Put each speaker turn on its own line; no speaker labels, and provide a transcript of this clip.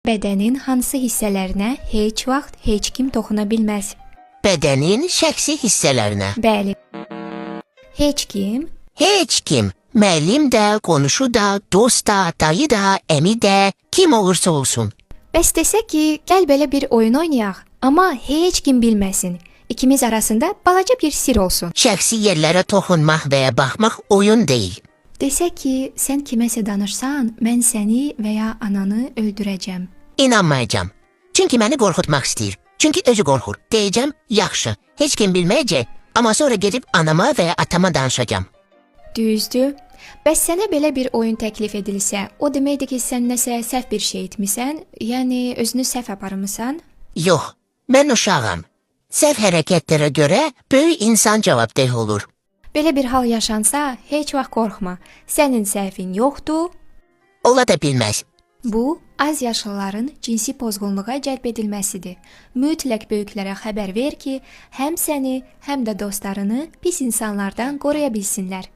Bədənin hansı hissələrinə heç vaxt heç kim toxuna bilməz?
Bədənin şəxsi hissələrinə.
Bəli. Heç kim
Heç kim. Müəllim də, qonşu da, dost da, dayı da, əmi də, kim olursa olsun.
Bəs desə ki, gəl belə bir oyun oynayaq, amma heç kim bilməsin. İkimiz arasında balaca bir sir olsun.
Şəxsi yerlərə toxunmaq və ya baxmaq oyun deyil.
Desə ki, sən kiməsə danışsan, mən səni və ya ananı öldürəcəm.
İnanmayacağam. Çünki məni qorxutmaq istəyir. Çünki özü qorxur. Deyəcəm, yaxşı, heç kim bilməyəcək, amma sonra gedib anama və ya atama danışacağam.
Düzdür. Bəs sənə belə bir oyun təklif edilsə, o deməkdir ki, sən nəsə səhv bir şey etmisən, yəni özünü səhv aparmısan?
Yox, mən uşağam. Səhv hərəkətlərə görə böyük insan cavabdeh olur.
Belə bir hal yaşansa, heç vaxt qorxma. Sənin səhvin yoxdur.
Ola da bilməz.
Bu, az yaşlıların cinsi pozğunluğa cəlb edilməsidir. Mütləq böyüklərə xəbər ver ki, həm səni, həm də dostlarını pis insanlardan qoruya bilsinlər.